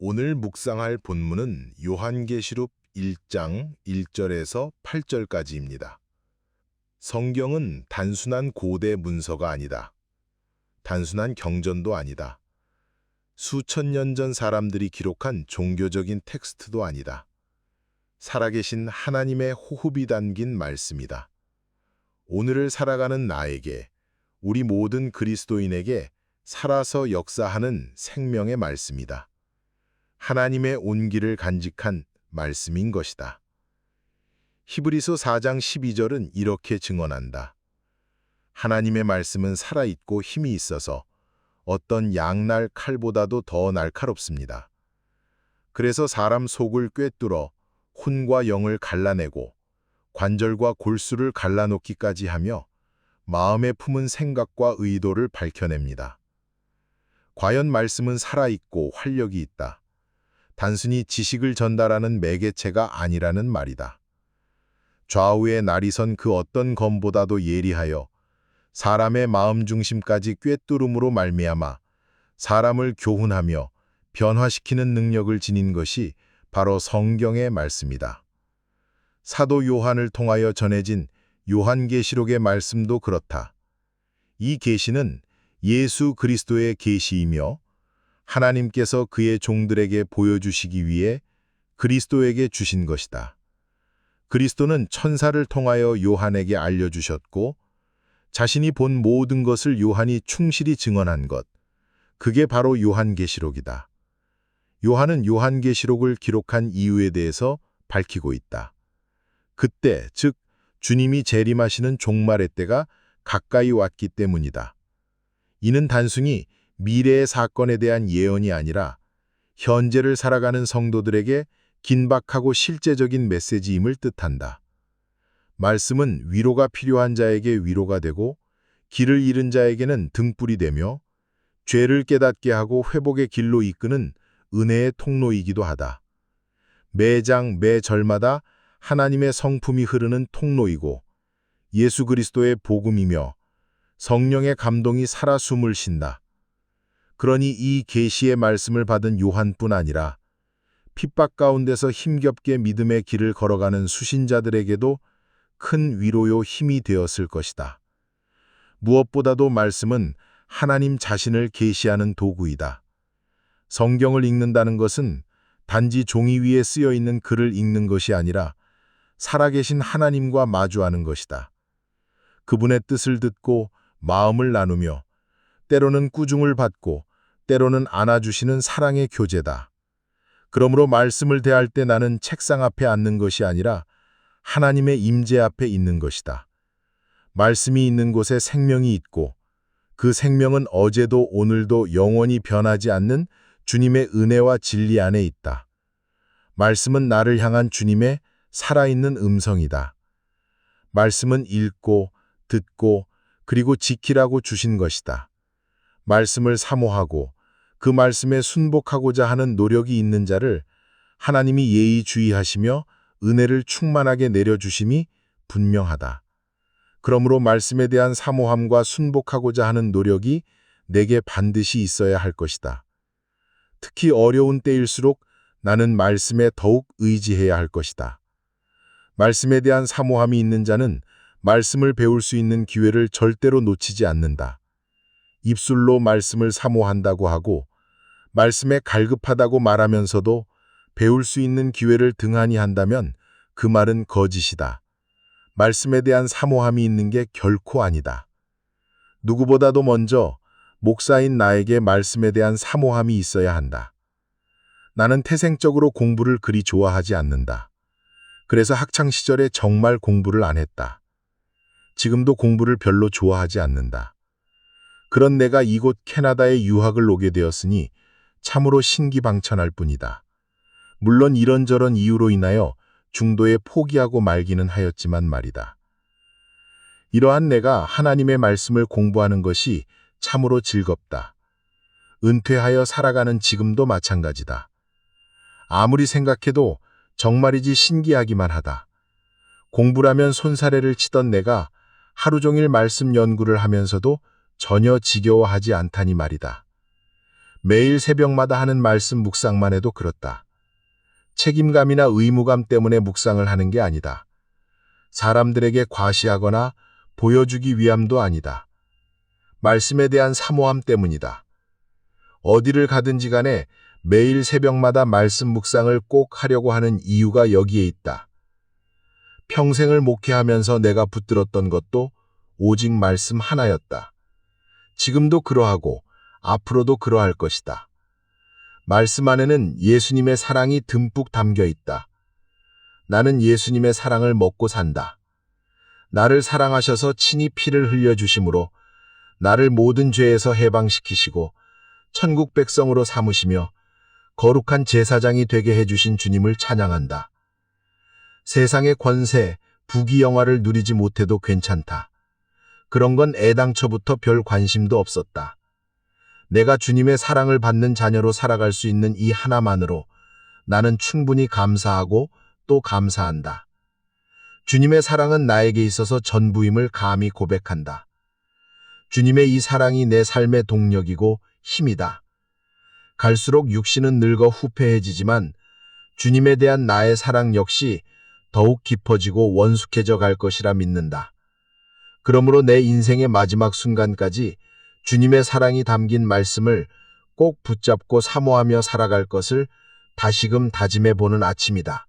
오늘 묵상할 본문은 요한계시록 1장 1절에서 8절까지입니다. 성경은 단순한 고대 문서가 아니다. 단순한 경전도 아니다. 수천 년 전 사람들이 기록한 종교적인 텍스트도 아니다. 살아계신 하나님의 호흡이 담긴 말씀이다. 오늘을 살아가는 나에게, 우리 모든 그리스도인에게 살아서 역사하는 생명의 말씀이다. 하나님의 온기를 간직한 말씀인 것이다. 히브리서 4장 12절은 이렇게 증언한다. 하나님의 말씀은 살아있고 힘이 있어서 어떤 양날 칼보다도 더 날카롭습니다. 그래서 사람 속을 꿰뚫어 혼과 영을 갈라내고 관절과 골수를 갈라놓기까지 하며 마음에 품은 생각과 의도를 밝혀냅니다. 과연 말씀은 살아있고 활력이 있다. 단순히 지식을 전달하는 매개체가 아니라는 말이다. 좌우의 날이 선 그 어떤 검보다도 예리하여 사람의 마음 중심까지 꿰뚫음으로 말미암아 사람을 교훈하며 변화시키는 능력을 지닌 것이 바로 성경의 말씀이다. 사도 요한을 통하여 전해진 요한계시록의 말씀도 그렇다. 이 계시는 예수 그리스도의 계시이며 하나님께서 그의 종들에게 보여주시기 위해 그리스도에게 주신 것이다. 그리스도는 천사를 통하여 요한에게 알려주셨고 자신이 본 모든 것을 요한이 충실히 증언한 것, 그게 바로 요한계시록이다. 요한은 요한계시록을 기록한 이유에 대해서 밝히고 있다. 그때, 즉 주님이 재림하시는 종말의 때가 가까이 왔기 때문이다. 이는 단순히 미래의 사건에 대한 예언이 아니라 현재를 살아가는 성도들에게 긴박하고 실제적인 메시지임을 뜻한다. 말씀은 위로가 필요한 자에게 위로가 되고 길을 잃은 자에게는 등불이 되며 죄를 깨닫게 하고 회복의 길로 이끄는 은혜의 통로이기도 하다. 매 장, 매 절마다 하나님의 성품이 흐르는 통로이고 예수 그리스도의 복음이며 성령의 감동이 살아 숨을 쉰다. 그러니 이 계시의 말씀을 받은 요한뿐 아니라 핍박 가운데서 힘겹게 믿음의 길을 걸어가는 수신자들에게도 큰 위로요 힘이 되었을 것이다. 무엇보다도 말씀은 하나님 자신을 계시하는 도구이다. 성경을 읽는다는 것은 단지 종이 위에 쓰여 있는 글을 읽는 것이 아니라 살아계신 하나님과 마주하는 것이다. 그분의 뜻을 듣고 마음을 나누며 때로는 꾸중을 받고 때로는 안아주시는 사랑의 교제다. 그러므로 말씀을 대할 때 나는 책상 앞에 앉는 것이 아니라 하나님의 임재 앞에 있는 것이다. 말씀이 있는 곳에 생명이 있고 그 생명은 어제도 오늘도 영원히 변하지 않는 주님의 은혜와 진리 안에 있다. 말씀은 나를 향한 주님의 살아있는 음성이다. 말씀은 읽고 듣고 그리고 지키라고 주신 것이다. 말씀을 사모하고 그 말씀에 순복하고자 하는 노력이 있는 자를 하나님이 예의주의하시며 은혜를 충만하게 내려주심이 분명하다. 그러므로 말씀에 대한 사모함과 순복하고자 하는 노력이 내게 반드시 있어야 할 것이다. 특히 어려운 때일수록 나는 말씀에 더욱 의지해야 할 것이다. 말씀에 대한 사모함이 있는 자는 말씀을 배울 수 있는 기회를 절대로 놓치지 않는다. 입술로 말씀을 사모한다고 하고 말씀에 갈급하다고 말하면서도 배울 수 있는 기회를 등한히 한다면 그 말은 거짓이다. 말씀에 대한 사모함이 있는 게 결코 아니다. 누구보다도 먼저 목사인 나에게 말씀에 대한 사모함이 있어야 한다. 나는 태생적으로 공부를 그리 좋아하지 않는다. 그래서 학창시절에 정말 공부를 안 했다. 지금도 공부를 별로 좋아하지 않는다. 그런 내가 이곳 캐나다에 유학을 오게 되었으니 참으로 신기방천할 뿐이다. 물론 이런저런 이유로 인하여 중도에 포기하고 말기는 하였지만 말이다. 이러한 내가 하나님의 말씀을 공부하는 것이 참으로 즐겁다. 은퇴하여 살아가는 지금도 마찬가지다. 아무리 생각해도 정말이지 신기하기만 하다. 공부라면 손사래를 치던 내가 하루 종일 말씀 연구를 하면서도 전혀 지겨워하지 않다니 말이다. 매일 새벽마다 하는 말씀 묵상만 해도 그렇다. 책임감이나 의무감 때문에 묵상을 하는 게 아니다. 사람들에게 과시하거나 보여주기 위함도 아니다. 말씀에 대한 사모함 때문이다. 어디를 가든지 간에 매일 새벽마다 말씀 묵상을 꼭 하려고 하는 이유가 여기에 있다. 평생을 목회하면서 내가 붙들었던 것도 오직 말씀 하나였다. 지금도 그러하고 앞으로도 그러할 것이다. 말씀 안에는 예수님의 사랑이 듬뿍 담겨 있다. 나는 예수님의 사랑을 먹고 산다. 나를 사랑하셔서 친히 피를 흘려주심으로 나를 모든 죄에서 해방시키시고 천국 백성으로 삼으시며 거룩한 제사장이 되게 해주신 주님을 찬양한다. 세상의 권세, 부귀영화를 누리지 못해도 괜찮다. 그런 건 애당초부터 별 관심도 없었다. 내가 주님의 사랑을 받는 자녀로 살아갈 수 있는 이 하나만으로 나는 충분히 감사하고 또 감사한다. 주님의 사랑은 나에게 있어서 전부임을 감히 고백한다. 주님의 이 사랑이 내 삶의 동력이고 힘이다. 갈수록 육신은 늙어 후패해지지만 주님에 대한 나의 사랑 역시 더욱 깊어지고 원숙해져 갈 것이라 믿는다. 그러므로 내 인생의 마지막 순간까지 주님의 사랑이 담긴 말씀을 꼭 붙잡고 사모하며 살아갈 것을 다시금 다짐해 보는 아침이다.